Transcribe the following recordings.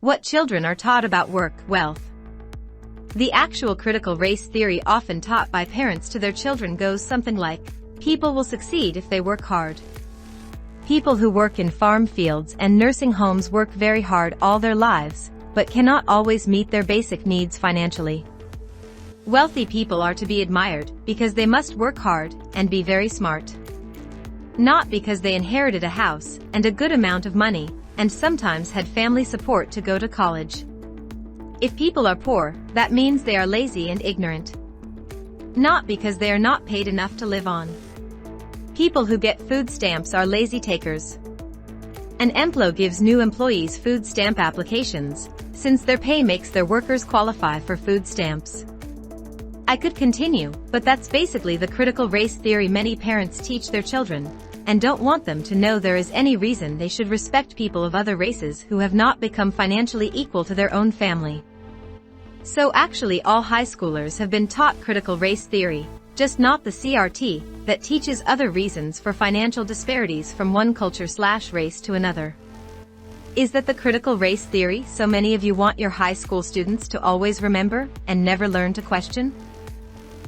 What children are taught about work, wealth. The actual critical race theory often taught by parents to their children goes something like, people will succeed if they work hard. People who work in farm fields and nursing homes work very hard all their lives, but cannot always meet their basic needs financially. Wealthy people are to be admired because they must work hard and be very smart. Not because they inherited a house and a good amount of money, and sometimes had family support to go to college. If people are poor, that means they are lazy and ignorant. Not because they are not paid enough to live on. People who get food stamps are lazy takers. An emplo gives new employees food stamp applications, since their pay makes their workers qualify for food stamps. I could continue, but that's basically the critical race theory many parents teach their children, and don't want them to know there is any reason they should respect people of other races who have not become financially equal to their own family. So actually all high schoolers have been taught critical race theory, just not the CRT, that teaches other reasons for financial disparities from one culture/race to another. Is that the critical race theory so many of you want your high school students to always remember and never learn to question?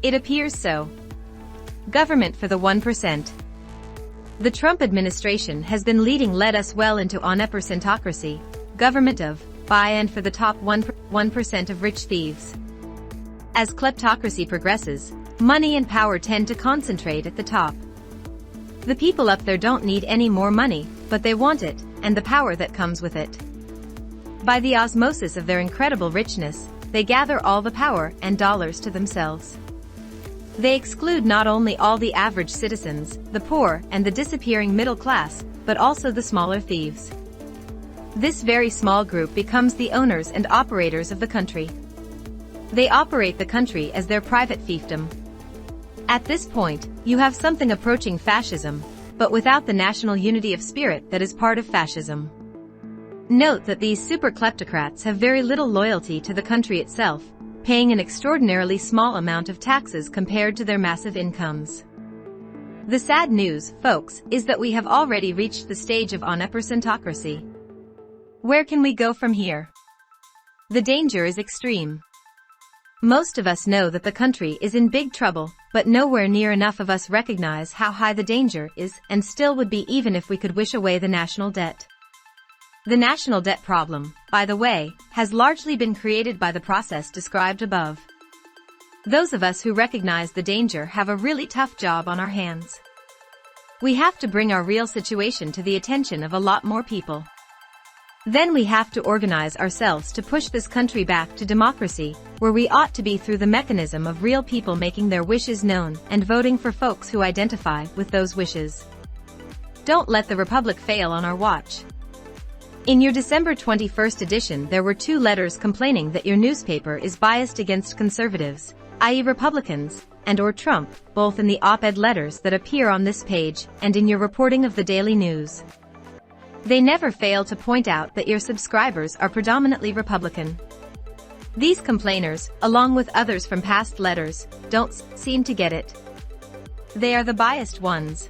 It appears so. Government for the 1%. The Trump administration has been led us well into on-percentocracy, government of, by and for the top 1% of rich thieves. As kleptocracy progresses, money and power tend to concentrate at the top. The people up there don't need any more money, but they want it, and the power that comes with it. By the osmosis of their incredible richness, they gather all the power and dollars to themselves. They exclude not only all the average citizens, the poor, and the disappearing middle class, but also the smaller thieves. This very small group becomes the owners and operators of the country. They operate the country as their private fiefdom. At this point, you have something approaching fascism, but without the national unity of spirit that is part of fascism. Note that these super kleptocrats have very little loyalty to the country itself, paying an extraordinarily small amount of taxes compared to their massive incomes. The sad news, folks, is that we have already reached the stage of on-percentocracy. Where can we go from here? The danger is extreme. Most of us know that the country is in big trouble, but nowhere near enough of us recognize how high the danger is, and still would be even if we could wish away the national debt. The national debt problem, by the way, has largely been created by the process described above. Those of us who recognize the danger have a really tough job on our hands. We have to bring our real situation to the attention of a lot more people. Then we have to organize ourselves to push this country back to democracy, where we ought to be through the mechanism of real people making their wishes known and voting for folks who identify with those wishes. Don't let the Republic fail on our watch. In your December 21st edition there were 2 letters complaining that your newspaper is biased against conservatives, i.e. Republicans, and/or Trump, both in the op-ed letters that appear on this page and in your reporting of the daily news. They never fail to point out that your subscribers are predominantly Republican. These complainers, along with others from past letters, don't seem to get it. They are the biased ones.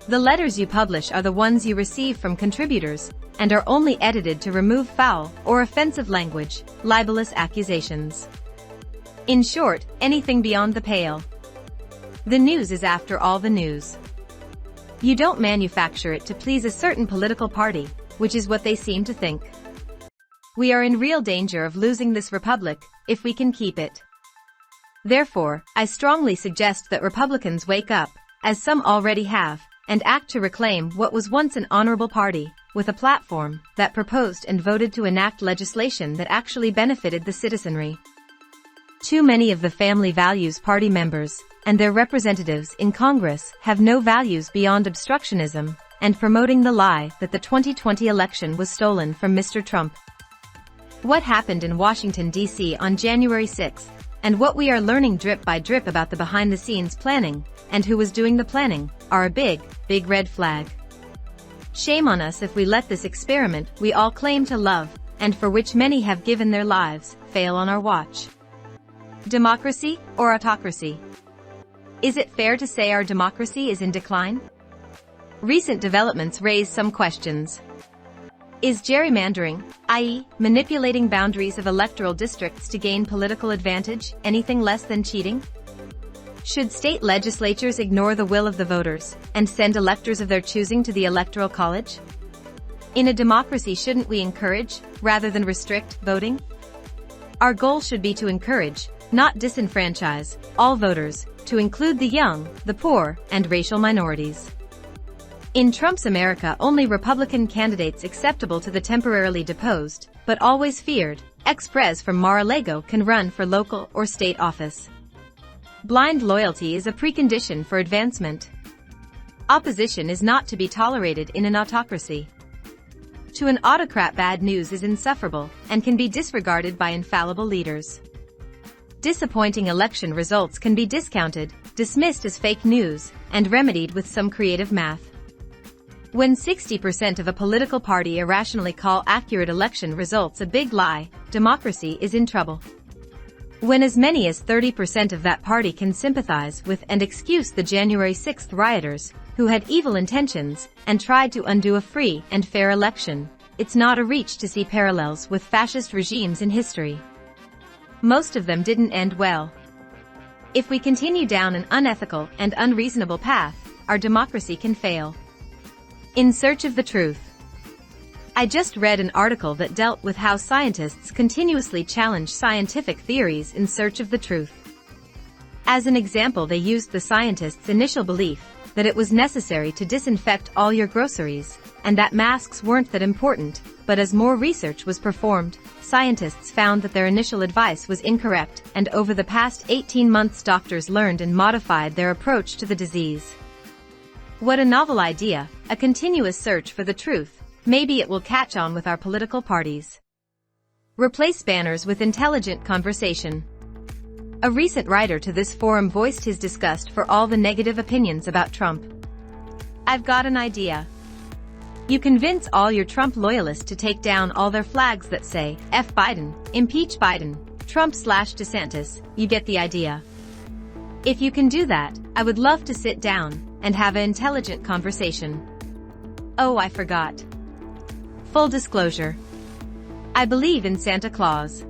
The letters you publish are the ones you receive from contributors, and are only edited to remove foul or offensive language, libelous accusations. In short, anything beyond the pale. The news is after all the news. You don't manufacture it to please a certain political party, which is what they seem to think. We are in real danger of losing this republic, if we can keep it. Therefore, I strongly suggest that Republicans wake up, as some already have, and act to reclaim what was once an honorable party, with a platform that proposed and voted to enact legislation that actually benefited the citizenry. Too many of the Family Values Party members and their representatives in Congress have no values beyond obstructionism and promoting the lie that the 2020 election was stolen from Mr. Trump. What happened in Washington, D.C. on January 6th, and what we are learning drip by drip about the behind-the-scenes planning, and who was doing the planning, are a big, big red flag. Shame on us if we let this experiment we all claim to love, and for which many have given their lives, fail on our watch. Democracy or autocracy? Is it fair to say our democracy is in decline? Recent developments raise some questions. Is gerrymandering, i.e., manipulating boundaries of electoral districts to gain political advantage, anything less than cheating? Should state legislatures ignore the will of the voters and send electors of their choosing to the Electoral College? In a democracy, shouldn't we encourage, rather than restrict, voting? Our goal should be to encourage, not disenfranchise, all voters, to include the young, the poor, and racial minorities. In Trump's America, only Republican candidates acceptable to the temporarily deposed, but always feared, ex-pres from Mar-a-Lago can run for local or state office. Blind loyalty is a precondition for advancement. Opposition is not to be tolerated in an autocracy. To an autocrat, bad news is insufferable and can be disregarded by infallible leaders. Disappointing election results can be discounted, dismissed as fake news, and remedied with some creative math. When 60% of a political party irrationally call accurate election results a big lie, democracy is in trouble. When as many as 30% of that party can sympathize with and excuse the January 6th rioters, who had evil intentions and tried to undo a free and fair election, it's not a reach to see parallels with fascist regimes in history. Most of them didn't end well. If we continue down an unethical and unreasonable path, our democracy can fail. In search of the truth. I just read an article that dealt with how scientists continuously challenge scientific theories in search of the truth. As an example, they used the scientists' initial belief that it was necessary to disinfect all your groceries, and that masks weren't that important, but as more research was performed, scientists found that their initial advice was incorrect, and over the past 18 months doctors learned and modified their approach to the disease. What a novel idea, a continuous search for the truth. Maybe it will catch on with our political parties. Replace banners with intelligent conversation. A recent writer to this forum voiced his disgust for all the negative opinions about Trump. I've got an idea. You convince all your Trump loyalists to take down all their flags that say, F Biden, impeach Biden, Trump/DeSantis, you get the idea. If you can do that, I would love to sit down and have an intelligent conversation. Oh, I forgot. Full disclosure. I believe in Santa Claus.